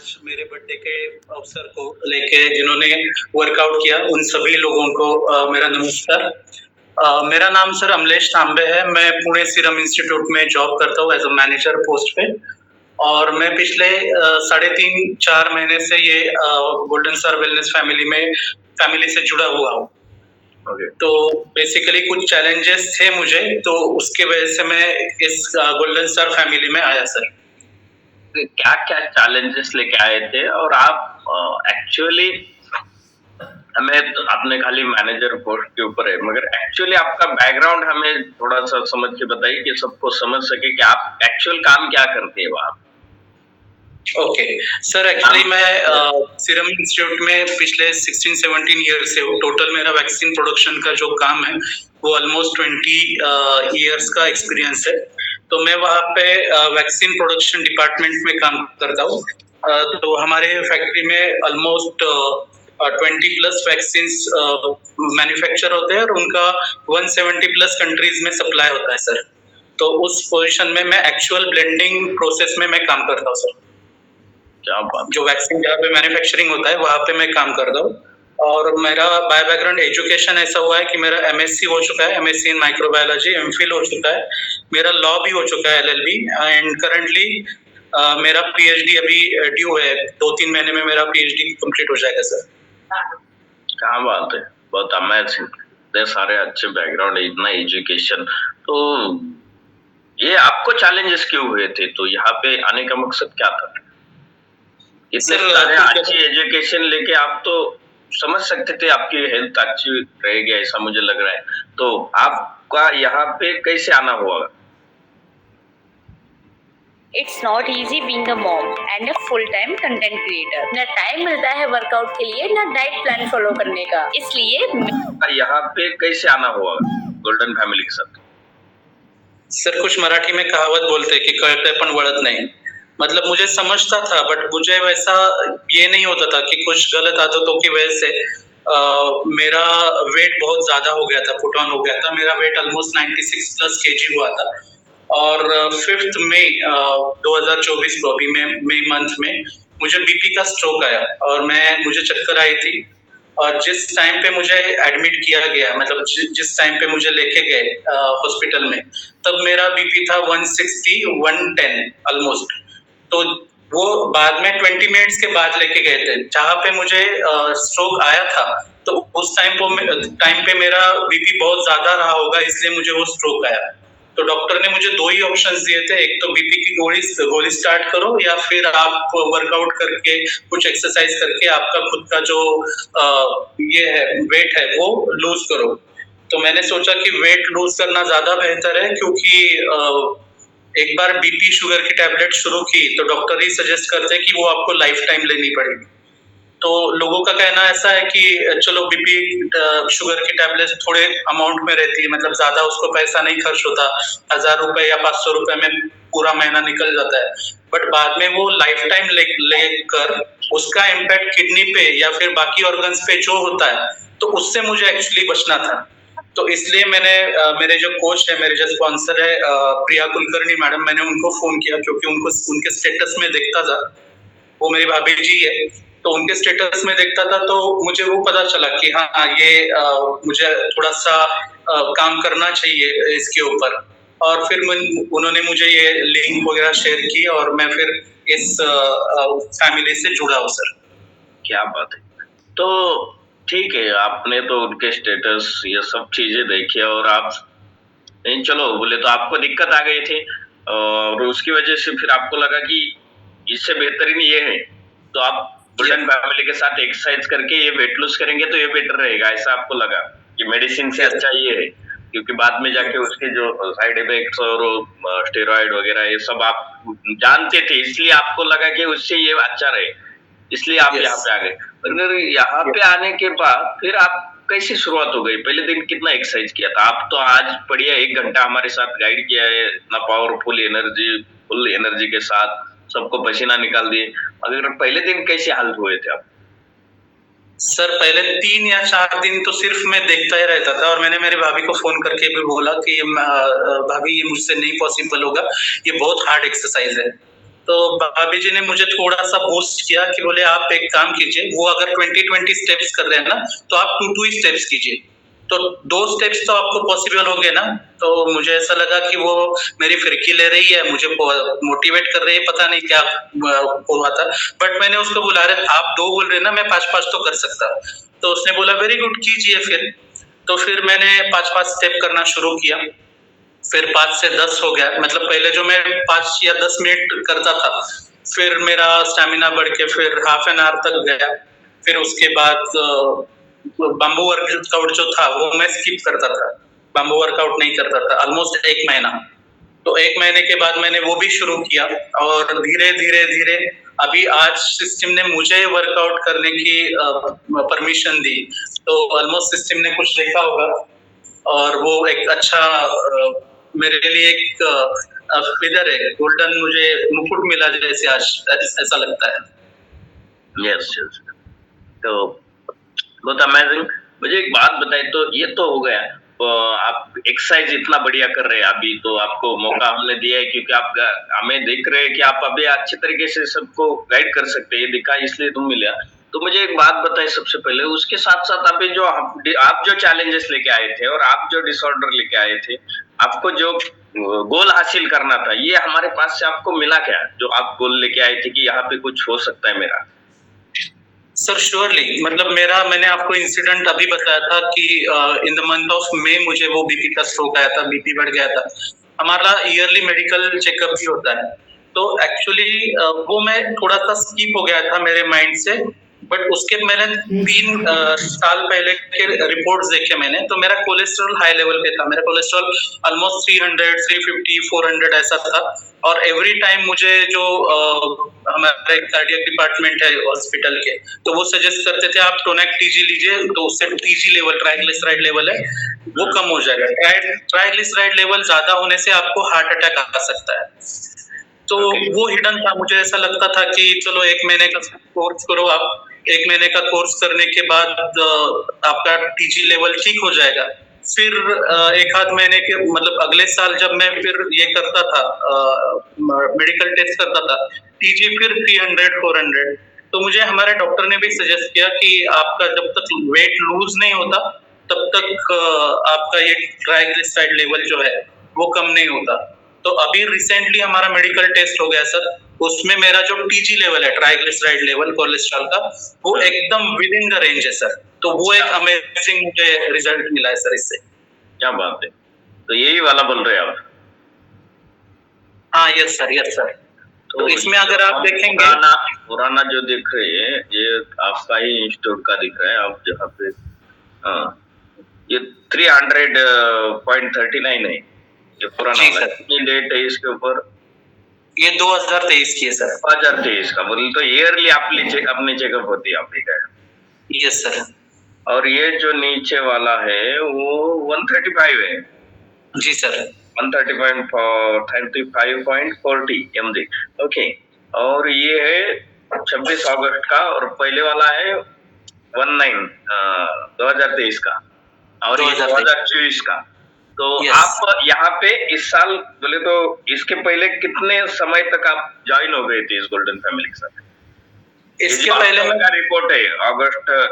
मेरे बर्थडे के अवसर को लेके जिन्होंने वर्कआउट किया उन सभी लोगों को मेरा नमस्कार। मेरा नाम सर अमलेश तांबे है। मैं पुणे सीरम इंस्टीट्यूट में जॉब करता हूँ एज अ मैनेजर पोस्ट पे। और मैं पिछले 3.5-4 महीने से ये गोल्डन स्टार वेलनेस फैमिली से जुड़ा हुआ हूँ। तो बेसिकली कुछ चैलेंजेस थे मुझे, तो उसके वजह से मैं इस गोल्डन स्टार फैमिली में आया सर। क्या क्या चैलेंजेस लेके आए थे और आप एक्चुअली हमें तो आपने खाली मैनेजर पोस्ट के ऊपर है, मगर एक्चुअली आपका बैकग्राउंड हमें थोड़ा सा समझ के बताइए कि सबको समझ सके कि आप एक्चुअल काम क्या करते हैं वहाँ। ओके सर, एक्चुअली मैं सीरम इंस्टीट्यूट में पिछले 16-17 ईयर से हूँ। टोटल मेरा वैक्सीन प्रोडक्शन का जो काम है वो ऑलमोस्ट 20 ईयर्स का एक्सपीरियंस है। तो मैं वहाँ पे वैक्सीन प्रोडक्शन डिपार्टमेंट में काम करता हूँ। तो हमारे फैक्ट्री में ऑलमोस्ट 20+ वैक्सीन्स मैन्युफैक्चर होते हैं और उनका 170+ कंट्रीज में सप्लाई होता है सर। तो उस पोजीशन में मैं एक्चुअल ब्लेंडिंग प्रोसेस में मैं काम करता हूँ सर। जो वैक्सीन जहाँ पे मैन्युफैक्चरिंग होता है वहाँ पे मैं काम करता हूँ। और मेरा बायो बैकग्राउंड एजुकेशन ऐसा हुआ है कि मेरा MSc हो चुका है, MSc इन माइक्रोबायोलॉजी, MPhil हो चुका है, मेरा लॉ भी हो चुका है LLB, एंड करंटली मेरा PhD अभी ड्यू है। 2-3 महीने में मेरा PhD कंप्लीट हो जाएगा सर। क्या बात है, बहुत अमेजिंग। इतने सारे अच्छे बैकग्राउंड, इतना एजुकेशन, तो ये आपको चैलेंजेस क्यों हुए थे? तो यहाँ पे आने का मकसद क्या था? इतने सारे अच्छी एजुकेशन लेके आप तो समझ सकते थे आपकी हेल्थ अच्छी रहेगी, ऐसा मुझे लग रहा है। तो आपका यहाँ पे कैसे आना हुआ? It's not easy being a mom and a full-time content creator. ना टाइम मिलता है वर्कआउट के लिए, ना डाइट प्लान फॉलो करने का। इसलिए यहाँ पे कैसे आना हुआ गोल्डन फैमिली के साथ? सर कुछ मराठी में कहावत बोलते हैं कि कळते पण वळत नहीं। मतलब मुझे समझता था, बट मुझे वैसा ये नहीं होता था कि कुछ गलत आदतों की वजह से मेरा वेट बहुत ज्यादा हो गया था, पुट ऑन हो गया था। मेरा वेट ऑलमोस्ट 96+ kg हुआ था। और 5 मई 2024 को अभी मई मंथ में मुझे बीपी का स्ट्रोक आया और मुझे चक्कर आई थी। और जिस टाइम पे मुझे एडमिट किया गया, मतलब जिस टाइम पे मुझे लेके गए हॉस्पिटल में, तब मेरा बीपी था 160-110 ऑलमोस्ट। तो वो बाद में 20 मिनट्स के बाद लेके गए थे जहाँ पे मुझे स्ट्रोक आया था। तो उस टाइम पे मेरा बीपी बहुत ज्यादा रहा होगा, इसलिए मुझे वो स्ट्रोक आया। तो डॉक्टर ने मुझे 2 ही ऑप्शंस दिए थे, एक तो बीपी की गोली स्टार्ट करो, या फिर आप वर्कआउट करके कुछ एक्सरसाइज करके आपका खुद का जो ये है वेट है वो लूज करो। तो मैंने सोचा कि वेट लूज करना ज्यादा बेहतर है, क्योंकि एक बार बीपी शुगर की टैबलेट शुरू की तो डॉक्टर ही सजेस्ट करते हैं कि वो आपको लाइफ टाइम लेनी पड़ेगी। तो लोगों का कहना ऐसा है कि चलो बीपी शुगर की टैबलेट थोड़े अमाउंट में रहती है, मतलब ज्यादा उसको पैसा नहीं खर्च होता, 1000 रुपए या 500 रुपए में पूरा महीना निकल जाता है। बट बाद में वो लाइफ टाइम लेकर उसका इम्पैक्ट किडनी पे या फिर बाकी ऑर्गन्स पे जो होता है, तो उससे मुझे एक्चुअली बचना था। तो इसलिए मैंने मेरे जो कोच है, मेरे जो स्पॉन्सर है प्रिया कुलकर्णी मैडम, मैंने उनको फोन किया क्योंकि उनके स्टेटस में देखता था। वो मेरी भाभी जी है, तो उनके स्टेटस में देखता था, तो मुझे वो पता चला कि हाँ ये मुझे थोड़ा सा काम करना चाहिए इसके ऊपर। और फिर उन्होंने मुझे ये लिंक वगैरह शेयर की और मैं फिर इस फैमिली से जुड़ा हूँ सर। क्या बात है। तो ठीक है, आपने तो उनके स्टेटस ये सब चीजें देखी और आप नहीं, चलो बोले तो आपको दिक्कत आ गई थी और उसकी वजह से फिर आपको लगा कि इससे बेहतरीन ये है, तो आप गोल्डन फैमिली के साथ एक्सरसाइज करके ये वेट लूज करेंगे तो ये बेटर रहेगा, ऐसा आपको लगा कि मेडिसिन से अच्छा ये है? क्योंकि बाद में जाके उसके जो साइड इफेक्ट्स और स्टेरॉइड वगैरह ये सब आप जानते थे, इसलिए आपको लगा कि उससे ये अच्छा रहे, इसलिए आप यहाँ पे आ गए। पर यहाँ पे आने के बाद फिर आप कैसी शुरुआत हो गई? पहले दिन कितना एक्सरसाइज किया था? आप तो आज बढ़िया 1 घंटा हमारे साथ गाइड किया है, इतना पावरफुल एनर्जी, फुल एनर्जी के साथ सबको पसीना निकाल दिए। अगर पहले दिन कैसे हालत हुए थे आप? सर पहले 3 या 4 दिन तो सिर्फ मैं देखता ही रहता था, और मैंने मेरी भाभी को फोन करके भी बोला कि भाभी ये मुझसे नहीं पॉसिबल होगा, ये बहुत हार्ड एक्सरसाइज है। तो भाभी जी ने मुझे थोड़ा-सा बूस्ट किया कि बोले आप एक काम कीजिए, वो अगर 20-20 स्टेप्स कर रहे हैं ना, तो आप 2-2 ही स्टेप्स कीजिए। तो 2 स्टेप्स तो आपको पॉसिबल होंगे ना, तो मुझे ऐसा लगा कि वो मेरी फिरकी ले रही है, मुझे मोटिवेट कर रही है, पता नहीं क्या हुआ था। बट मैंने उसको बोला, अरे आप 2 बोल रहे हैं ना, मैं 5-5 तो कर सकता। तो उसने बोला वेरी गुड, कीजिए फिर। तो फिर मैंने 5-5 स्टेप करना शुरू किया। फिर 5 से 10 हो गया, मतलब पहले जो मैं 5 या 10 मिनट करता था, फिर मेरा स्टैमिना बढ़ के फिर हाफ एन आवर तक गया। फिर उसके बाद बाम्बू वर्कआउट जो था वो मैं स्किप करता था, बाम्बू वर्कआउट नहीं करता था ऑलमोस्ट 1 महीना। तो 1 महीने के बाद मैंने वो भी शुरू किया और धीरे-धीरे अभी आज सिस्टम ने मुझे वर्कआउट करने की परमिशन दी। तो ऑलमोस्ट सिस्टम ने कुछ देखा होगा और वो एक अच्छा मेरे लिए एक इधर है गोल्डन मुझे मुकुट मिला जैसे आज ऐसा लगता है। Yes yes. तो बहुत अमेजिंग। मुझे एक बात बताइए, तो ये तो हो गया, आप एक्सरसाइज इतना बढ़िया कर रहे हैं, अभी तो आपको मौका हमने दिया है क्योंकि आप हमें देख रहे हैं कि आप अभी अच्छे तरीके से सबको गाइड कर सकते हैं, ये दिखा इसलिए तुम मिला। तो मुझे एक बात बताइए सबसे पहले, उसके साथ साथ अभी जो आप जो चैलेंजेस लेके आए थे और आप जो डिसऑर्डर लेके आए थे, आपको जो गोल हासिल करना था, ये हमारे पास से आपको मिला क्या? जो आप गोल लेके आए थे कि यहाँ पे कुछ हो सकता है मेरा। सर श्योरली, मतलब मेरा मैंने आपको इंसिडेंट अभी बताया था कि in the month of May मुझे वो बीपी का स्ट्रोक आया था, बीपी बढ़ गया था। हमारा ईयरली मेडिकल चेकअप भी होता है। तो एक्चुअली वो मैं थोड़ा सा स्किप हो गया था मेरे माइंड से, बट उसके मैंने 3 साल पहले के रिपोर्ट्स देखे मैंने, तो मेरा कोलेस्ट्रॉल हाई लेवल पे था। मेरा कोलेस्ट्रॉल ऑलमोस्ट 300, 350, 400 ऐसा था। और एवरी टाइम मुझे जो हमारा कार्डियक डिपार्टमेंट है हॉस्पिटल के, तो वो सजेस्ट करते थे आप टोनेक टीजी लीजिए, तो उससे टीजी लेवल ट्राइग्लिसराइड लेवल है वो कम हो जाएगा। ट्राइग्लिसराइड लेवल ज्यादा होने से आपको हार्ट अटैक आ सकता है। तो वो हिडन था, मुझे ऐसा लगता था कि चलो 1 महीने का कोर्स करो आप, 1 महीने का कोर्स करने के बाद आपका टीजी लेवल ठीक हो जाएगा। फिर 1 आध महीने के मतलब अगले साल जब मैं फिर ये करता था मेडिकल टेस्ट करता था, टीजी फिर 300, 400। तो मुझे हमारे डॉक्टर ने भी सजेस्ट किया कि आपका जब तक वेट लूज नहीं होता तब तक आपका ये ट्राइग्लिसराइड लेवल जो है वो कम नहीं होता। तो अभी रिसेंटली हमारा मेडिकल टेस्ट हो गया सर, उसमें मेरा जो टीजी लेवल है ट्राइग्लिसराइड लेवल कोलेस्ट्रॉल का, वो एकदम विद इन द रेंज है सर। तो वो एक अमेजिंग मुझे रिजल्ट मिला है सर इससे। क्या बात है, तो यही वाला बोल रहे हैं आप? हाँ यस सर, यस सर। तो इसमें अगर आप देखेंगे पुराना जो दिख रहे हैं ये आपका ही इंस्टीट्यूट का दिख रहा है, आप जहाँ पे ये 300.39 है, ये पुराना वाला। कितनी डेट है इसके ऊपर? ये 2023 की है सर। 2023 का, बोले तो ईयरली अपनी चेकअप होती है आपकी का? Yes sir. और ये जो नीचे वाला है वो 135 है? जी सर। 135.40 mg। ओके, और ये है 26 अगस्त का, और पहले वाला है 2023 का, और ये 2024 का। तो आप यहाँ पे इस साल बोले तो इसके पहले कितने समय तक आप ज्वाइन हो गए थे इस गोल्डन फैमिली के साथ? इसके पहले का रिपोर्ट है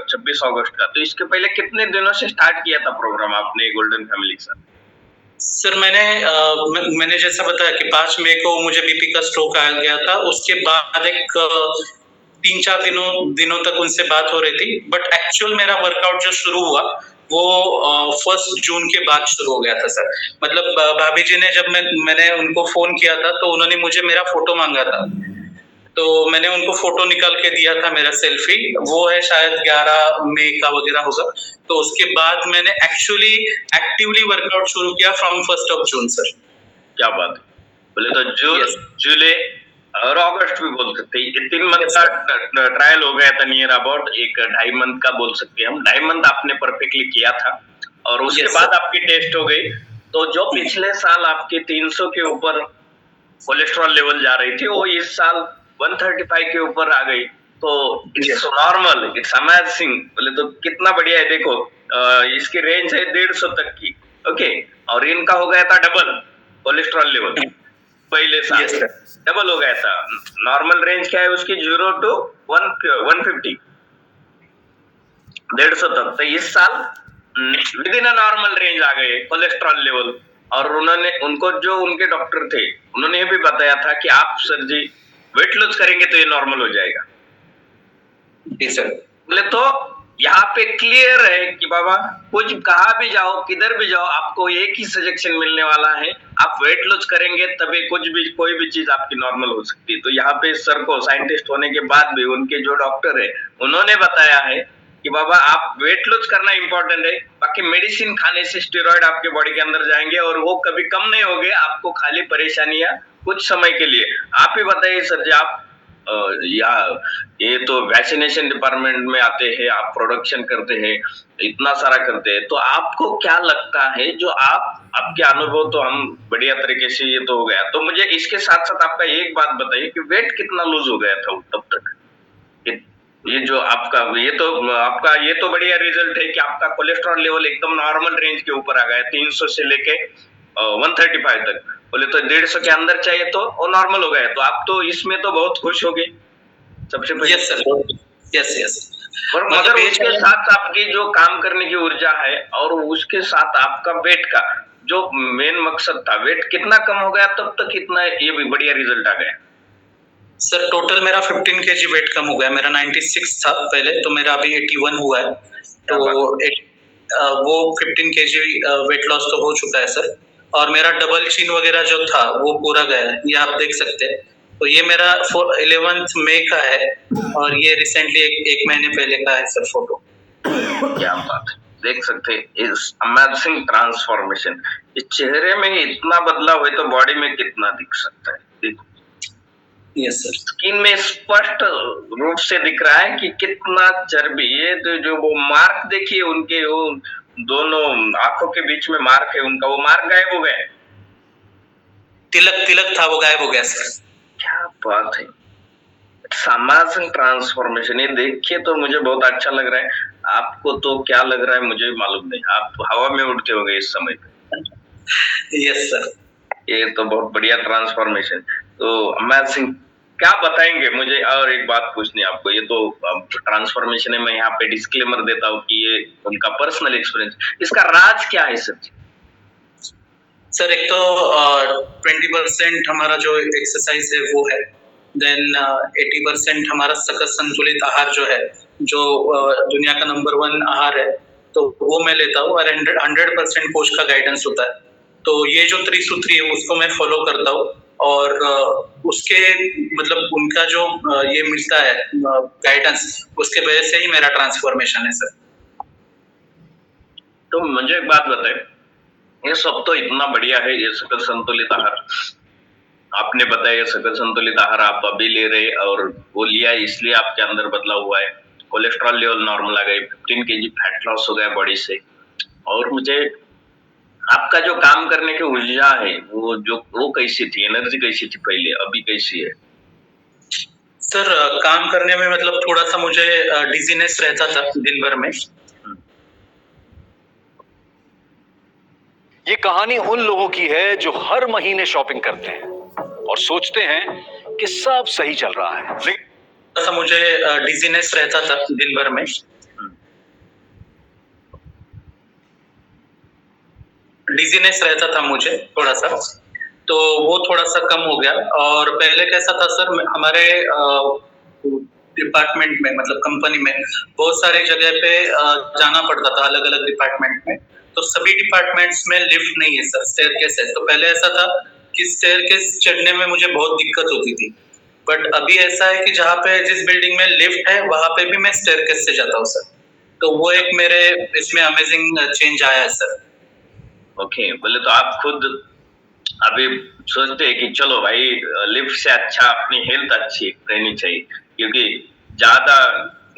26 अगस्त का, तो इसके पहले कितने दिनों से स्टार्ट किया था प्रोग्राम आपने गोल्डन फैमिली के साथ? सर मैंने जैसा बताया कि 5 मई को मुझे बीपी का स्ट्रोक आ गया था। उसके बाद एक 3-4 दिनों तक उनसे बात हो रही थी, बट एक्चुअल मेरा वर्कआउट जो शुरू हुआ वो 1 जून के बाद शुरू हो गया था सर। मतलब भाभी जी ने जब मैंने उनको फोन किया था तो उन्होंने मुझे मेरा फोटो मांगा था, तो मैंने उनको फोटो निकाल के दिया था मेरा सेल्फी, वो है शायद 11 मई का वगैरह होगा। तो उसके बाद मैंने एक्चुअली एक्टिवली वर्कआउट शुरू किया फ्रॉम 1 जून सर। क्या बात है, बोले तो जून, जुलाई और अगस्त भी बोल सकते हैं। 3 मंथ का ट्रायल हो गया था नियर अबाउट, 1-2.5 मंथ का बोल सकते हैं हम। 2.5 मंथ आपने परफेक्टली किया था और उसके बाद आपकी टेस्ट हो गई। तो जो पिछले साल आपके 300 के ऊपर कोलेस्ट्रॉल लेवल जा रही थी, वो इस साल 135 के ऊपर आ गई। तो इट्स नॉर्मल, इट्स अमेजिंग। बोले तो कितना बढ़िया है, देखो इसकी रेंज है 150 तक की। ओके, और इनका हो गया था डबल कोलेस्ट्रॉल लेवल। पहले साल Yes, sir. डबल हो गया था। नॉर्मल रेंज क्या है उसकी 0 to 150, 150 तक। तो इस साल within a normal range आ गए कोलेस्ट्रॉल लेवल। और उनको जो उनके डॉक्टर थे उन्होंने ये भी बताया था कि आप सर जी वेट लॉस करेंगे तो ये नॉर्मल हो जाएगा। जी सर। बोले तो यहाँ पे क्लियर है कि बाबा कुछ कहा भी जाओ किधर भी जाओ आपको एक ही सजेशन मिलने वाला है, आप वेट लॉस करेंगे तभी कोई भी चीज आपकी नॉर्मल हो सकती है। तो यहाँ पे सर को साइंटिस्ट होने के बाद भी उनके जो डॉक्टर है उन्होंने बताया है कि बाबा आप वेट लॉस करना इंपॉर्टेंट है, बाकी मेडिसिन खाने से स्टेरॉइड आपके बॉडी के अंदर जाएंगे और वो कभी कम नहीं होंगे, आपको खाली परेशानियां कुछ समय के लिए। आप ही बताइए सर जी, आप या ये तो वैक्सीनेशन डिपार्टमेंट में आते हैं, आप प्रोडक्शन करते हैं, इतना सारा करते हैं, तो आपको क्या लगता है जो आपके अनुभव तो हम बढ़िया तरीके से ये तो हो गया। तो मुझे इसके साथ साथ आपका एक बात बताइए कि वेट कितना लूज हो गया था तब तक? ये जो आपका ये तो बढ़िया रिजल्ट है कि आपका कोलेस्ट्रॉल लेवल एकदम नॉर्मल रेंज के ऊपर आ गया, 300 से लेके 135 तक। बोले तो 150 के अंदर चाहिए तो वो नॉर्मल हो गया। तो आप तो इसमें तो बहुत खुश हो गए सबसे पहले। Yes sir, yes yes. और मगर उसके साथ आपकी जो काम करने की ऊर्जा है और उसके साथ आपका वेट का जो मेन मकसद था, वेट कितना कम हो गया तब तक इतना ये भी बढ़िया रिजल्ट आ गया? सर टोटल मेरा 15 kg वेट कम हो गया। मेरा 96 था पहले, तो मेरा अभी 81 हुआ है। तो वो 15 kg वेट लॉस तो हो चुका है सर। और मेरा डबल चिन वगैरह जो था वो पूरा गया है, ये आप देख सकते हैं। तो ये मेरा 11th मई का है और ये रिसेंटली एक महीने पहले का है सर फोटो। क्या बात है, देख सकते हैं इस अमेजिंग ट्रांसफॉर्मेशन। इस चेहरे में इतना बदलाव है तो बॉडी में कितना दिख सकता है। देखो यस सर। स्किन में स्पष्ट रूप से दिख रहा है कि कितना चर्बी, ये तो जो वो मार्क देखिए उनके, वो दोनों आंखों के बीच में मार्क है उनका, वो मार्क गायब हो गए। तिलक था वो गायब हो गया सर। क्या बात है, अमेजिंग ट्रांसफॉर्मेशन। ये देखिए तो मुझे बहुत अच्छा लग रहा है। आपको तो क्या लग रहा है मुझे मालूम नहीं, आप हवा में उड़ते होंगे इस समय पे। Yes sir. ये तो बहुत बढ़िया ट्रांसफॉर्मेशन। तो अमेजिंग, क्या बताएंगे मुझे? और एक बात पूछनी है आपको, ये तो ट्रांसफॉर्मेशन है, मैं यहाँ पे डिस्क्लेमर देता हूँ कि ये उनका पर्सनल एक्सपीरियंस, इसका राज क्या है सर? सर एक तो 20% हमारा जो एक्सरसाइज है वो है, देन 80% हमारा सकस संतुलित आहार जो है, जो दुनिया का नंबर 1 आहार है, तो वो मैं लेता हूँ। और 100% कोच का गाइडेंस होता है। तो ये जो त्रिसूत्री है उसको मैं फॉलो करता हूँ। और उसके मतलब उनका जो ये मिलता है गाइडेंस, उसके वजह से ही मेरा ट्रांसफॉर्मेशन है सर। तो मुझे एक बात बताए, ये सब तो इतना बढ़िया है, ये सकल संतुलित आहार आपने बताया, सकल संतुलित आहार आप अभी ले रहे और वो लिया इसलिए आपके अंदर बदलाव हुआ है, कोलेस्ट्रॉल लेवल नॉर्मल आ गए, 15 kg फैट लॉस हो गया बॉडी से। और मुझे आपका जो काम करने की ऊर्जा है वो कैसी थी, एनर्जी कैसी थी पहले, अभी कैसी है? सर काम करने में मतलब थोड़ा सा मुझे डिजीनेस रहता था दिन भर में। ये कहानी उन लोगों की है जो हर महीने शॉपिंग करते हैं और सोचते हैं कि सब सही चल रहा है, लेकिन थोड़ा सा मुझे डिजीनेस रहता था दिन भर में। डिजीनेस रहता था मुझे थोड़ा सा, तो वो थोड़ा सा कम हो गया। और पहले कैसा था सर, हमारे डिपार्टमेंट में मतलब कंपनी में बहुत सारे जगह पे जाना पड़ता था, अलग अलग डिपार्टमेंट में। तो सभी डिपार्टमेंट्स में लिफ्ट नहीं है सर, स्टेयरकेस है। तो पहले ऐसा था कि स्टेयरकेस चढ़ने में मुझे बहुत दिक्कत होती थी, बट अभी ऐसा है कि जहाँ पे जिस बिल्डिंग में लिफ्ट है वहां पे भी मैं स्टेयरकेस से जाता हूँ सर। तो वो एक मेरे इसमें अमेजिंग चेंज आया है सर। ओके, बोले तो आप खुद अभी सोचते हैं कि चलो भाई लिफ्ट से अच्छा अपनी हेल्थ अच्छी रहनी चाहिए, क्योंकि ज्यादा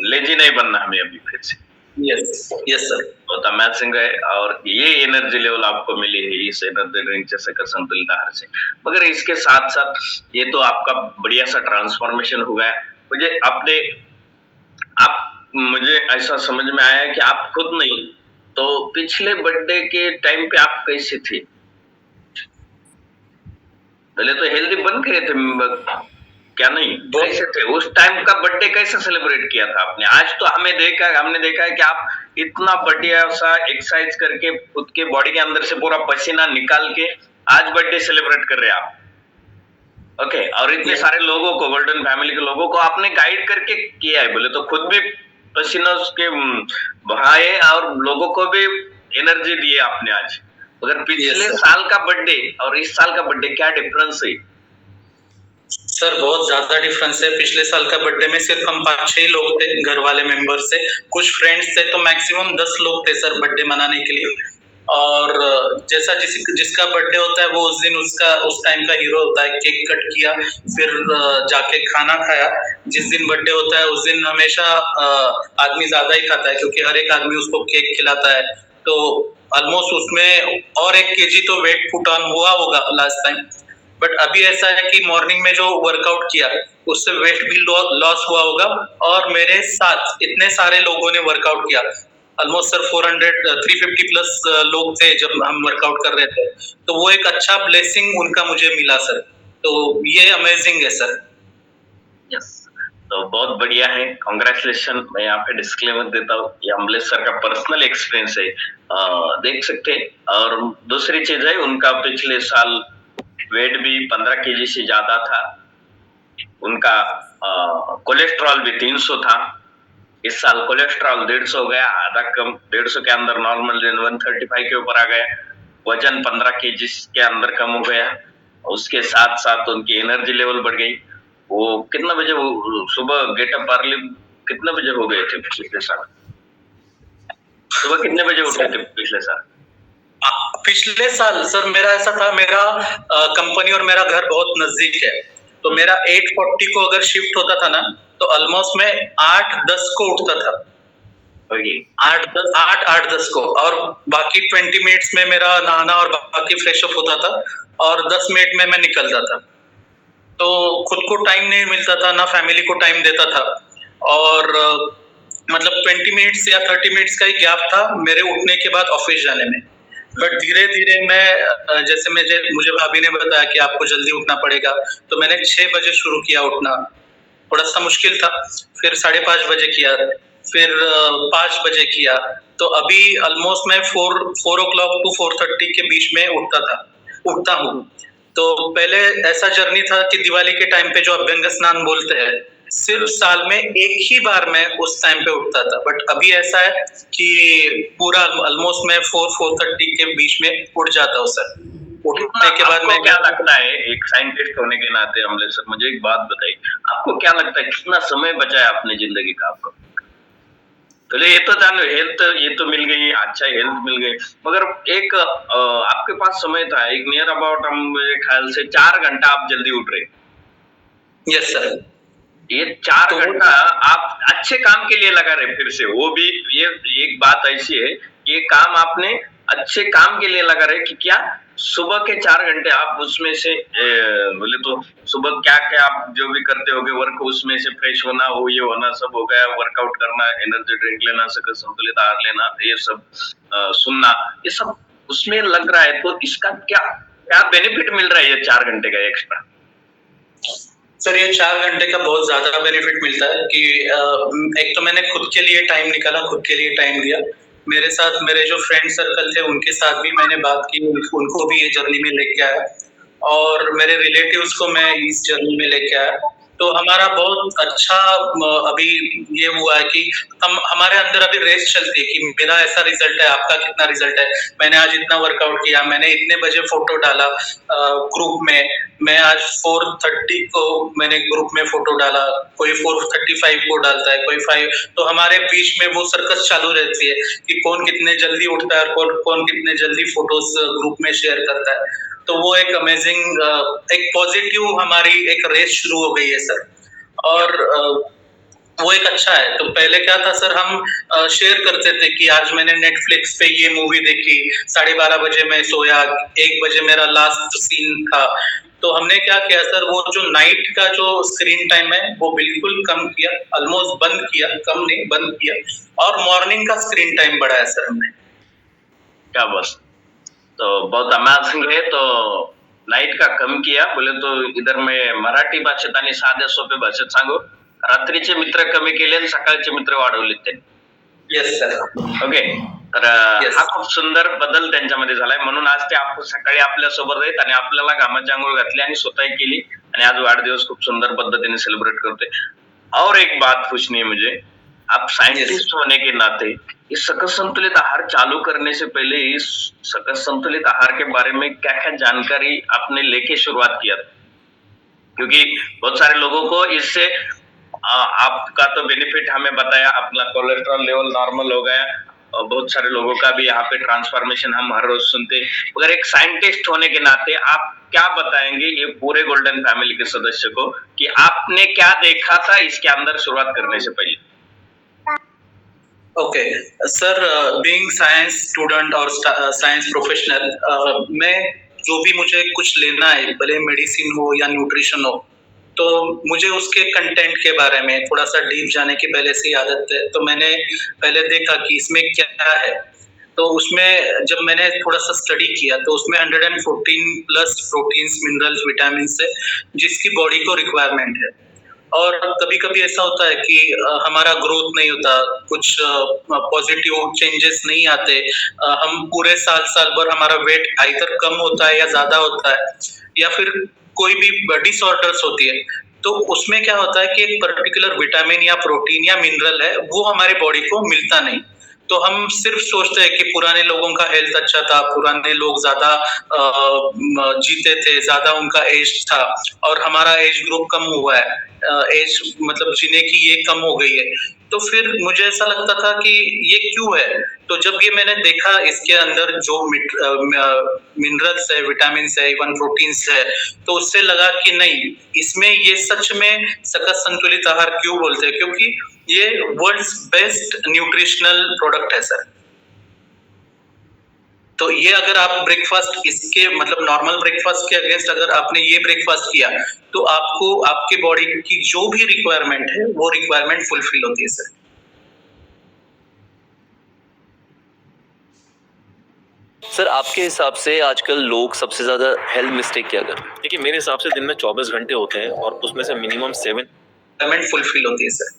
लेजी नहीं बनना हमें अभी फिर से। Yes yes sir. बहुत अमेजिंग है। और ये एनर्जी लेवल आपको मिली है इस एनर्जी ड्रिंक से, सकल संतुलित आहार से। मगर इसके साथ साथ ये तो आपका बढ़िया सा ट्रांसफॉर्मेशन हुआ है। मुझे ऐसा समझ में आया कि आप खुद नहीं तो पिछले बर्थडे के टाइम पे आप कैसे थे? पहले तो हेल्दी बन गए थे क्या नहीं? कैसे थे उस टाइम का बर्थडे, कैसे सेलिब्रेट किया था आपने? आज तो हमने देखा है कि आप इतना बढ़िया सा एक्सरसाइज करके खुद के बॉडी के अंदर से पूरा पसीना निकाल के आज बर्थडे सेलिब्रेट कर रहे हैं आप। ओके, और इतने सारे लोगों को, गोल्डन फैमिली के लोगों को आपने गाइड करके किया है, बोले तो खुद भी पसीना के बहाए और लोगों को भी एनर्जी दी है आपने आज। अगर पिछले साल का बर्थडे और इस साल का बर्थडे क्या डिफरेंस है? सर बहुत ज्यादा डिफरेंस है। पिछले साल का बर्थडे में सिर्फ हम 5-6 लोग थे घर वाले मेंबर से, कुछ फ्रेंड्स थे, तो मैक्सिमम 10 लोग थे सर बर्थडे मनाने के लिए। और जैसा जिसका बर्थडे होता है वो उस दिन उस टाइम का हीरो होता है। केक कट किया, फिर जाके खाना खाया। जिस दिन बर्थडे होता है उस दिन हमेशा आदमी ज्यादा ही खाता है, क्योंकि हर एक आदमी उसको केक खिलाता है। तो ऑलमोस्ट उसमें और 1 केजी तो वेट पुट ऑन हुआ होगा लास्ट टाइम। बट अभी ऐसा है कि मॉर्निंग में जो वर्कआउट किया उससे वेट भी लॉस हुआ होगा। और मेरे साथ इतने सारे लोगों ने वर्कआउट किया, ऑलमोस्ट सर 350 प्लस लोग थे जब हम वर्कआउट कर रहे थे। तो वो एक अच्छा ब्लेसिंग उनका मुझे मिला सर। तो ये अमेजिंग है सर। यस, तो बहुत बढ़िया है, कांग्रेचुलेशन। मैं यहाँ पे डिस्क्लेमर देता हूँ, ये अमलेश सर का पर्सनल एक्सपीरियंस है, देख सकते हैं। और दूसरी चीज है, उनका पिछले साल वेट भी 15 केजी से ज्यादा था, उनका कोलेस्ट्रॉल भी 300 था। इस साल कोलेस्ट्रॉल 150 हो गया, आधा कम, 150 के अंदर नॉर्मल 135 के ऊपर आ गया। वजन 15 केजी के अंदर कम हो गया। उसके साथ साथ उनकी एनर्जी लेवल बढ़ गई। वो कितना बजे वो सुबह गेटअप अर्ली कितने बजे हो गए थे पिछले साल? सुबह कितने बजे उठे थे पिछले साल? पिछले साल सर मेरा ऐसा था, मेरा कंपनी और मेरा घर बहुत नजदीक है। तो मेरा 8:40 को अगर शिफ्ट होता था ना, तो ऑलमोस्ट मैं 8:10 को उठता था। 8:10 को, और बाकी 20 मिनट्स में मेरा नहाना और बाकी फ्रेश अप होता था, और 10 मिनट में मैं निकलता था। तो खुद को टाइम नहीं मिलता था, ना फैमिली को टाइम देता था। और मतलब 20 मिनट्स या 30 मिनट्स का ही गैप था मेरे उठने के बाद ऑफिस जाने में। बट धीरे धीरे मैं जैसे मुझे भाभी ने बताया कि आपको जल्दी उठना पड़ेगा, तो मैंने 6 बजे शुरू किया उठना। थोड़ा सा मुश्किल था, फिर 5:30 बजे किया, फिर 5 बजे किया। तो अभी ऑलमोस्ट मैं 4 o'clock to 4:30 के बीच में उठता हूँ। तो पहले ऐसा जर्नी था कि दिवाली के टाइम पे जो अभ्यंग स्नान बोलते हैं, सिर्फ साल में एक ही बार मैं उस टाइम पे उठता था। बट अभी ऐसा है कि पूरा ऑलमोस्ट मैं 4-4:30 के बीच में उठ जाता हूँ सर। उठने के बाद मैं क्या लगता है, एक साइंटिस्ट होने के नाते अमलेश सर, मुझे एक बात बताइए, आपको क्या लगता है कितना समय बचा है अपनी जिंदगी का आपको? तो ये तो जानो, हेल्थ ये तो मिल गई, अच्छा हेल्थ मिल गई, मगर एक आपके पास समय था, एक नियर अबाउट हम मेरे ख्याल से 4 घंटा आप जल्दी उठ रहे। Yes sir. ये 4 घंटा आप अच्छे काम के लिए लगा रहे, फिर से वो भी, ये एक बात ऐसी है कि ये काम आपने अच्छे काम के लिए लगा रहे कि क्या सुबह के 4 घंटे आप उसमें से बोले तो सुबह क्या क्या आप जो भी करते होगे वर्क, उसमें से फ्रेश होना, वो ये होना सब हो गया, वर्कआउट करना, एनर्जी ड्रिंक लेना, संतुलित आहार लेना, ये सब सुनना, ये सब उसमें लग रहा है। तो इसका क्या क्या बेनिफिट मिल रहा है ये 4 घंटे का एक्स्ट्रा? सर ये 4 घंटे का बहुत ज्यादा बेनिफिट मिलता है कि एक तो मैंने खुद के लिए टाइम निकाला, खुद के लिए टाइम दिया। मेरे साथ मेरे जो फ्रेंड सर्कल थे उनके साथ भी मैंने बात की, उनको भी ये जर्नी में लेके आया, और मेरे रिलेटिव्स को मैं इस जर्नी में लेके आया। तो हमारा बहुत अच्छा अभी ये हुआ है कि हमारे अंदर अभी रेस चलती है कि मेरा ऐसा रिजल्ट है, आपका कितना रिजल्ट है। मैंने आज इतना वर्कआउट किया, मैंने इतने बजे फोटो डाला ग्रुप में, मैं आज 4:30 को मैंने ग्रुप में फोटो डाला, कोई 4:35 को डालता है, कोई 5। तो हमारे बीच में वो सर्कस चालू रहती है कि कौन कितने जल्दी उठता है और कौन कितने जल्दी फोटोज ग्रुप में शेयर करता है। तो वो एक अमेजिंग, एक पॉजिटिव हमारी एक रेस शुरू हो गई है सर। और वो एक अच्छा है। तो पहले क्या था सर, हम शेयर करते थे कि आज मैंने नेटफ्लिक्स पे ये मूवी देखी, 12:30 बजे मैं सोया, 1 बजे मेरा लास्ट सीन था। तो हमने क्या किया सर, वो जो नाइट का जो स्क्रीन टाइम है वो बिल्कुल कम किया, ऑलमोस्ट बंद किया, कम नहीं बंद किया, और मॉर्निंग का स्क्रीन टाइम बढ़ाया सर हमने। क्या बस, तो बहुत अमेजिंग है। तो नाईट का कम किया बोले तो इधर मैं मराठी भाषेत आणि साध्या सोप्या भाषेत सांगू, रात्रीचे मित्र कमी केले आणि सकाळचे मित्र वाढवले त्यांनी. Yes sir. ओके. तर Yes. हा खूप सुंदर बदल त्यांच्यामध्ये झालाय, म्हणून आज ते सकाळी आपल्या सोबत आहेत आणि आपल्याला घामाची अंघोळ घातली आणि स्वतः केली आणि आज वाढदिवस खूप सुंदर पद्धतीने सेलिब्रेट करतोय. और एक बात पूछनी है मुझे, आप साइंटिस्ट होने के नाते इस सकस संतुलित आहार चालू करने से पहले इस सकस संतुलित आहार के बारे में क्या क्या जानकारी आपने लेके शुरुआत किया? क्योंकि बहुत सारे लोगों को इससे आपका तो बेनिफिट हमें बताया, अपना कोलेस्ट्रॉल लेवल नॉर्मल हो गया और बहुत सारे लोगों का भी यहाँ पे ट्रांसफॉर्मेशन हम हर रोज सुनते. मगर एक साइंटिस्ट होने के नाते आप क्या बताएंगे ये पूरे गोल्डन फैमिली के सदस्य को कि आपने क्या देखा था इसके अंदर शुरुआत करने से पहले? Okay sir, being science student और साइंस प्रोफेशनल, मैं जो भी मुझे कुछ लेना है, भले मेडिसिन हो या न्यूट्रिशन हो, तो मुझे उसके कंटेंट के बारे में थोड़ा सा डीप जाने की पहले से ही आदत है. तो मैंने पहले देखा कि इसमें क्या है. तो उसमें जब मैंने थोड़ा सा स्टडी किया तो उसमें 114 प्लस प्रोटीन्स, मिनरल्स, विटामिन है जिसकी बॉडी को रिक्वायरमेंट है. और कभी-कभी ऐसा होता है कि हमारा ग्रोथ नहीं होता, कुछ पॉजिटिव चेंजेस नहीं आते. हम पूरे साल भर हमारा वेट आइदर कम होता है या ज़्यादा होता है या फिर कोई भी डिसऑर्डर्स होती है. तो उसमें क्या होता है कि एक पर्टिकुलर विटामिन या प्रोटीन या मिनरल है, वो हमारे बॉडी को मिलता नहीं. तो हम सिर्फ सोचते हैं कि पुराने लोगों का हेल्थ अच्छा था, पुराने लोग ज़्यादा जीते थे, ज़्यादा उनका एज था और हमारा एज ग्रुप कम हुआ है, एज मतलब जीने की ये कम हो गई है. तो फिर मुझे ऐसा लगता था कि ये क्यों है. तो जब ये मैंने देखा इसके अंदर जो मिनरल्स है, विटामिन है, इवन प्रोटीन्स है, तो उससे लगा कि नहीं, इसमें ये सच में सकस संतुलित आहार क्यों बोलते हैं, क्योंकि ये वर्ल्ड्स बेस्ट न्यूट्रिशनल प्रोडक्ट है सर. तो ये अगर आप ब्रेकफास्ट इसके मतलब नॉर्मल ब्रेकफास्ट के अगेंस्ट अगर आपने ये ब्रेकफास्ट किया तो आपको आपके बॉडी की जो भी रिक्वायरमेंट है वो रिक्वायरमेंट फुलफिल होती है सर. सर आपके हिसाब से आजकल लोग सबसे ज्यादा हेल्थ मिस्टेक क्या कर रहे हैं? देखिए मेरे हिसाब से दिन में 24 घंटे होते हैं और उसमें से मिनिमम 7 रिक्वायरमेंट फुलफिल होती है sir.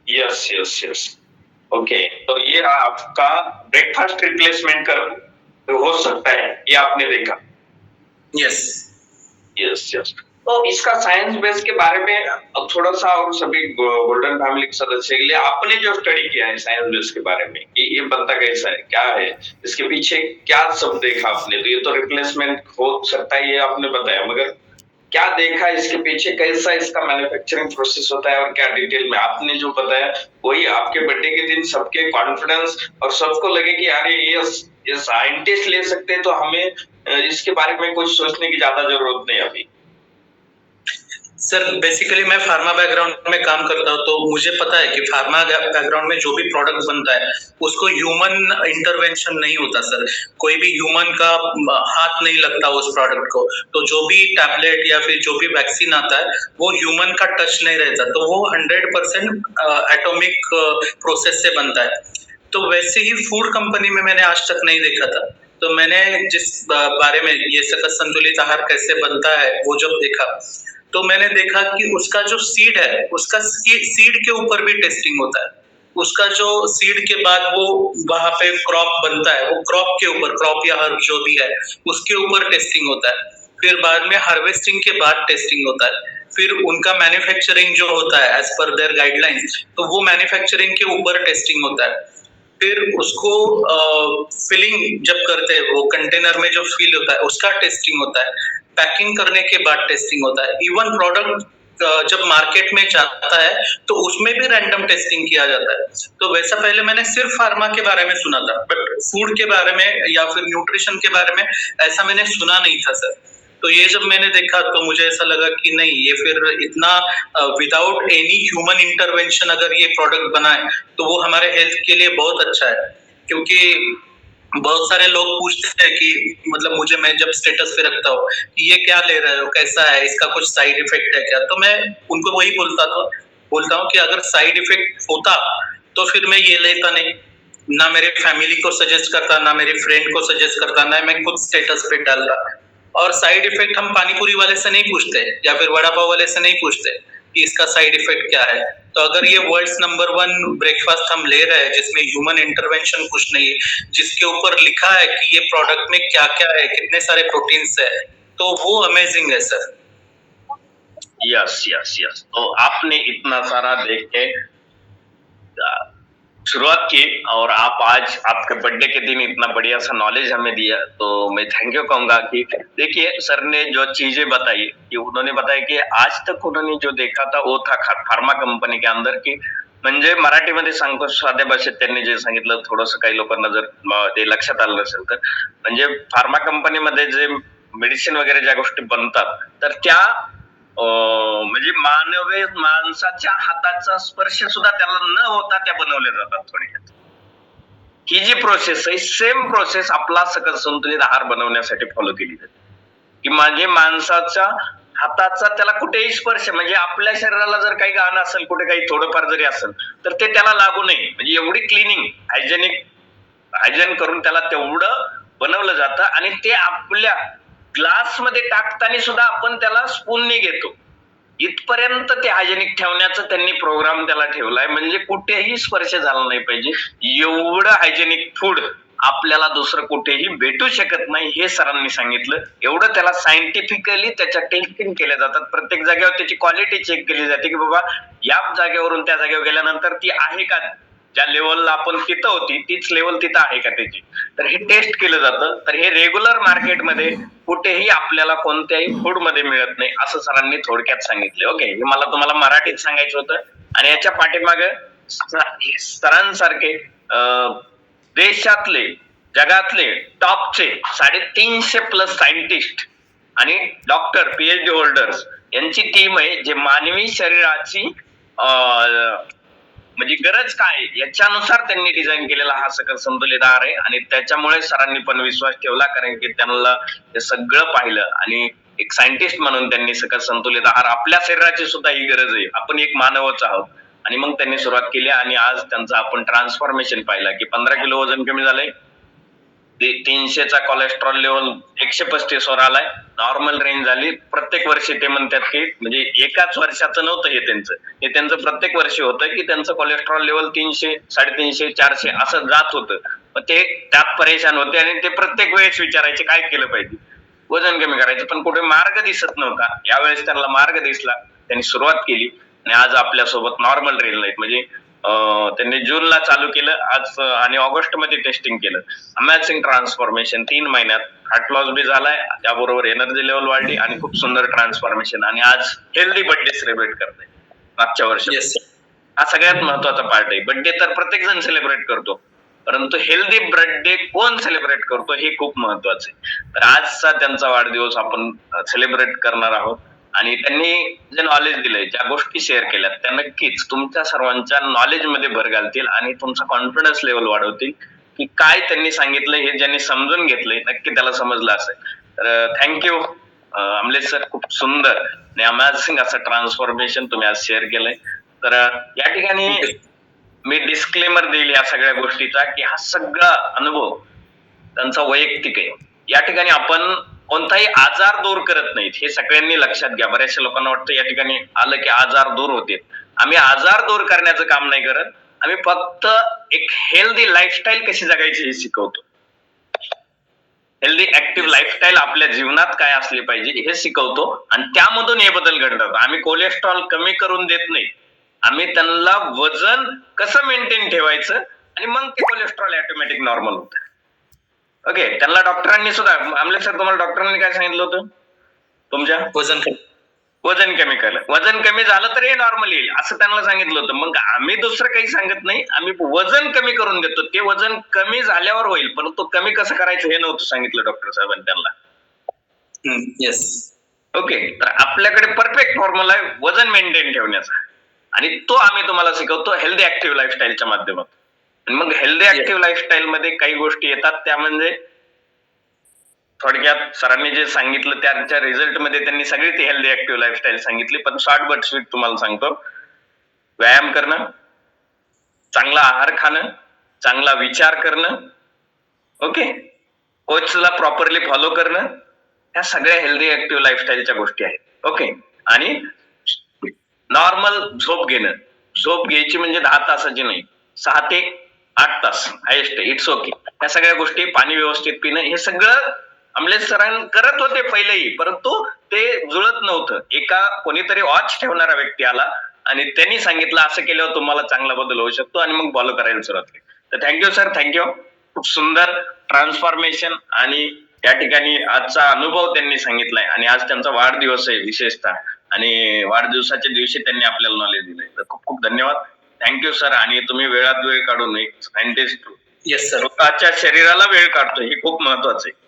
Yes yes yes. Okay, तो ये आपका ब्रेकफास्ट रिप्लेसमेंट कर हो सकता है, ये आपने देखा. Yes yes yes. तो इसका साइंस बेस के बारे में अब थोड़ा सा और सभी गोल्डन फैमिली के सदस्य के लिए आपने जो स्टडी किया है साइंस बेस के बारे में कि ये बनता कैसा है, क्या है, इसके पीछे क्या सब देखा आपने. तो ये तो रिप्लेसमेंट हो सकता है ये आपने बताया, मगर क्या देखा इसके पीछे, कैसा इसका मैन्युफैक्चरिंग प्रोसेस होता है और क्या डिटेल में आपने जो बताया वही आपके बर्थडे के दिन सबके कॉन्फिडेंस और सबको लगे कि यार ये साइंटिस्ट ले सकते हैं, तो हमें इसके बारे में कुछ सोचने की ज्यादा जरूरत नहीं अभी. सर, बेसिकली मैं फार्मा बैकग्राउंड में काम करता हूँ, तो मुझे पता है कि फार्मा बैकग्राउंड में जो भी प्रोडक्ट बनता है उसको ह्यूमन इंटरवेंशन नहीं होता सर. कोई भी ह्यूमन का हाथ नहीं लगता उस प्रोडक्ट को. तो जो भी टैबलेट या फिर जो भी वैक्सीन आता है वो ह्यूमन का टच नहीं रहता, तो वो 100% एटॉमिक प्रोसेस से बनता है. तो वैसे ही फूड कंपनी में मैंने आज तक नहीं देखा था. तो मैंने जिस बारे में ये सकस संतुलित आहार कैसे बनता है वो जब देखा तो मैंने देखा कि उसका जो सीड है उसका सीड के ऊपर भी टेस्टिंग होता है. उसका जो सीड के बाद वो वहां पे क्रॉप बनता है, वो क्रॉप के ऊपर, क्रॉप या हर्ब जो भी है उसके ऊपर टेस्टिंग होता है. फिर बाद में हार्वेस्टिंग के बाद टेस्टिंग होता है. फिर उनका मैन्युफैक्चरिंग जो होता है एज पर देयर गाइडलाइंस, तो वो मैन्युफैक्चरिंग के ऊपर टेस्टिंग होता है. फिर उसको फिलिंग जब करते हैं वो कंटेनर में जो फिल होता है उसका टेस्टिंग होता है. पैकिंग करने के बाद टेस्टिंग होता है. इवन प्रोडक्ट जब मार्केट में जाता है तो उसमें भी रैंडम टेस्टिंग किया जाता है. तो वैसा पहले मैंने सिर्फ फार्मा के बारे में सुना था, बट फूड के बारे में या फिर न्यूट्रिशन के बारे में ऐसा मैंने सुना नहीं था सर. तो ये जब मैंने देखा तो मुझे ऐसा लगा कि नहीं, ये फिर इतना विदाउट एनी ह्यूमन इंटरवेंशन अगर ये प्रोडक्ट बना है तो वो हमारे हेल्थ के लिए बहुत अच्छा है. क्योंकि बहुत सारे लोग पूछते हैं कि मतलब मुझे, मैं जब स्टेटस पे रखता हूँ कि ये क्या ले रहे हो, कैसा है, इसका कुछ साइड इफेक्ट है क्या, तो मैं उनको वही बोलता हूँ कि अगर साइड इफेक्ट होता तो फिर मैं ये लेता नहीं. ना मेरे फैमिली को सजेस्ट करता, ना मेरे फ्रेंड को सजेस्ट करता, ना मैं खुद स्टेटस पे डालता। और साइड इफेक्ट हम पानी पूरी वाले से नहीं पूछते या फिर वड़ा पाव वाले से नहीं पूछते कि इसका साइड इफेक्ट क्या है। तो अगर ये वर्ल्ड्स नंबर 1 ब्रेकफास्ट हम ले रहे हैं जिसमें ह्यूमन इंटरवेंशन कुछ नहीं है, जिसके ऊपर लिखा है कि ये प्रोडक्ट में क्या क्या है, कितने सारे प्रोटीन्स है, तो वो अमेजिंग है सर। यस यस यस, तो आपने इतना सारा देख के शुरुआत की और आप आज आपके बर्थडे के दिन इतना बढ़िया सा नॉलेज हमें दिया, तो मैं थैंक यू कहूंगा कि देखिए सर ने जो चीजें बताई कि उन्होंने बताया की आज तक उन्होंने जो देखा था वो था फार्मा कंपनी के अंदर की, म्हणजे मराठीमध्ये सांगतो साध्या भाषेत त्यांनी जे सांगितलं थोडंसं काही लोकांना जर ते लक्षात आलं नसेल तर, म्हणजे फार्मा कंपनीमध्ये जे मेडिसिन वगैरे ज्या गोष्टी बनतात तर त्या म्हणजे माणसाच्या हाताचा स्पर्श सुद्धा त्याला न होता त्या बनवल्या जातात थोडक्यात. ही जी प्रोसेस आहे सेम प्रोसेस आपला सकल संतुलित आहार बनवण्यासाठी फॉलो केली जाते, की म्हणजे माणसाच्या हाताचा त्याला कुठेही स्पर्श, म्हणजे आपल्या शरीराला जर काही घाण असेल कुठे काही थोडंफार जरी असेल तर ते त्याला लागू नये, म्हणजे एवढी क्लिनिंग हायजेन करून त्याला तेवढं बनवलं जातं आणि ते आपल्या ग्लास मध्ये टाकताना सुद्धा आपण त्याला स्पूनने घेतो, इथपर्यंत ते हायजेनिक ठेवण्याचं त्यांनी प्रोग्राम त्याला ठेवलाय, म्हणजे कुठेही स्पर्श झाला नाही पाहिजे एवढं हायजेनिक फूड आपल्याला दुसरं कुठेही भेटू शकत नाही हे सरांनी सांगितलं. एवढं त्याला सायंटिफिकली त्याच्या टेस्टिंग केल्या जातात, प्रत्येक जागेवर त्याची क्वालिटी चेक केली जाते की बाबा या जागेवरून त्या जागेवर गेल्यानंतर ती आहे का, ज्या लेवलला आपण तिथं होती तीच लेवल तिथं आहे का त्याची, तर हे टेस्ट केलं जातं. तर हे रेग्युलर मार्केटमध्ये कुठेही आपल्याला कोणत्याही फूड मध्ये मिळत नाही असं सरांनी थोडक्यात सांगितले. ओके, हे मला तुम्हाला मराठीत सांगायचं होतं. आणि याच्या पाठीमागे सरांसारखे देशातले जगातले टॉपचे 350+ सायंटिस्ट आणि डॉक्टर PhD होल्डर्स यांची टीम आहे, जे मानवी शरीराची म्हणजे गरज काय याच्यानुसार त्यांनी डिझाईन केलेला हा सकल संतुलित आहार आहे. आणि त्याच्यामुळे सरांनी पण विश्वास ठेवला, कारण की त्यांना हे सगळं पाहिलं आणि एक सायंटिस्ट म्हणून त्यांनी सकल संतुलित आहार, आपल्या शरीराची सुद्धा ही गरज आहे, आपण एक मानवच आहोत, आणि मग त्यांनी सुरुवात केली. आणि आज त्यांचं आपण ट्रान्सफॉर्मेशन पाहिला की 15 किलो वजन कमी झालंय, 300चा कोलेस्ट्रॉल लेवल 135 वर आलाय, नॉर्मल रेंज झाली. प्रत्येक वर्षी ते म्हणतात की म्हणजे एकाच वर्षाचं नव्हतं हे त्यांचं प्रत्येक वर्षी होतं की त्यांचं कोलेस्ट्रॉल लेवल 300, 350, 400 असं जात होतं. मग ते त्यात परेशान होते आणि ते प्रत्येक वेळेस विचारायचे काय केलं पाहिजे, वजन कमी करायचं, पण कुठे मार्ग दिसत नव्हता. यावेळेस त्यांना मार्ग दिसला, त्यांनी सुरुवात केली आणि आज आपल्या सोबत नॉर्मल रेंज नाहीत. म्हणजे त्यांनी जूनला चालू केलं आज आणि ऑगस्ट मध्ये टेस्टिंग केलं. अमेझिंग ट्रान्सफॉर्मेशन 3 महिन्यात, फॅट लॉस बी झालाय, त्याबरोबर एनर्जी लेवल वाढली आणि खूप सुंदर ट्रान्सफॉर्मेशन. आणि आज हेल्दी बर्थडे सेलिब्रेट करते मागच्या वर्षी. हा सगळ्यात महत्वाचा पार्ट आहे. बर्थडे तर प्रत्येक जण सेलिब्रेट करतो, परंतु हेल्दी बर्थडे कोण सेलिब्रेट करतो हे खूप महत्वाचं आहे. तर आजचा त्यांचा वाढदिवस आपण सेलिब्रेट करणार आहोत. आणि त्यांनी जे नॉलेज दिलंय, ज्या गोष्टी शेअर केल्यात, त्या नक्कीच तुमच्या सर्वांच्या नॉलेज मध्ये भर घालतील आणि तुमचा कॉन्फिडन्स लेवल वाढवतील. की काय त्यांनी सांगितलं हे ज्यांनी समजून घेतलंय नक्की त्याला समजलं असेल. तर थँक्यू अमलेश सर, खूप सुंदर आणि अमेझिंग असं ट्रान्सफॉर्मेशन तुम्ही आज शेअर केलंय. तर या ठिकाणी मी डिस्क्लेमर देईल या सगळ्या गोष्टीचा की हा सगळा अनुभव त्यांचा वैयक्तिक आहे. या ठिकाणी आपण कोणताही आजार दूर करत नाहीत, हे सगळ्यांनी लक्षात घ्या. बऱ्याचशा लोकांना वाटतं या ठिकाणी आलं की आजार दूर होते. आम्ही आजार दूर करण्याचं काम नाही करत, आम्ही फक्त एक हेल्दी लाईफस्टाईल कशी जगायची हे शिकवतो. हेल्दी ऍक्टिव्ह लाईफस्टाईल आपल्या जीवनात काय असली पाहिजे हे शिकवतो आणि त्यामधून हे बदल घडतात. आम्ही कोलेस्ट्रॉल कमी करून देत नाही, आम्ही त्यांना वजन कसं मेंटेन ठेवायचं आणि मग ते कोलेस्ट्रॉल ऑटोमॅटिक नॉर्मल होतं. ओके, त्यांना डॉक्टरांनी सुद्धा, आमले सर तुम्हाला डॉक्टरांनी काय सांगितलं होतं, तुमच्या वजन कमी केलं, वजन कमी झालं तर हे नॉर्मल येईल असं त्यांना सांगितलं होतं. मग आम्ही दुसरं काही सांगत नाही, आम्ही वजन कमी करून देतो. ते वजन कमी झाल्यावर होईल, परंतु कमी कसं करायचं हे नव्हतं सांगितलं डॉक्टर साहेबांनी त्यांना. येस. ओके, तर आपल्याकडे परफेक्ट फॉर्म्युला आहे वजन मेंटेन ठेवण्याचा आणि तो आम्ही तुम्हाला शिकवतो हेल्दी ऍक्टिव्ह लाईफस्टाईलच्या माध्यमातून. आणि मग हेल्दी ऍक्टिव्ह लाईफस्टाईल मध्ये काही गोष्टी येतात, त्या म्हणजे थोडक्यात सरांनी जे सांगितलं त्यांच्या रिझल्ट मध्ये त्यांनी सगळी ती हेल्दी ऍक्टिव्ह लाईफस्टाईल सांगितली. पण शॉर्ट बट स्वीट तुम्हाला सांगतो, व्यायाम करणं, चांगला आहार खाणं, चांगला विचार करणं, ओके, कोचला प्रॉपरली फॉलो करणं, ह्या सगळ्या हेल्दी ऍक्टिव्ह लाईफस्टाईलच्या गोष्टी आहेत. ओके, आणि नॉर्मल झोप घेणं. झोप घ्यायची म्हणजे 10 तासाची नाही, 6 ते 8 तास हायेस्ट, इट्स ओके. ह्या सगळ्या गोष्टी, पाणी व्यवस्थित पिणं, हे सगळं अमलेश सरांनी करत होते पहिलेही, परंतु ते जुळत नव्हतं. एका कोणीतरी वॉच ठेवणारा व्यक्ती आला आणि त्यांनी सांगितलं असं केल्यावर तुम्हाला चांगला बदल होऊ शकतो, आणि मग फॉलो करायला सुरुवात केली. तर थँक्यू सर, थँक्यू. खूप सुंदर ट्रान्सफॉर्मेशन आणि त्या ठिकाणी आजचा अनुभव त्यांनी सांगितलाय, आणि आज त्यांचा वाढदिवस आहे विशेषतः, आणि वाढदिवसाच्या दिवशी त्यांनी आपल्याला नॉलेज दिलंय. तर खूप खूप धन्यवाद, थँक्यू सर. आणि तुम्ही वेळात वेळ काढून एक सायंटिस्ट येस सर. स्वतःच्या शरीराला वेळ काढतो, हे खूप महत्वाचं आहे.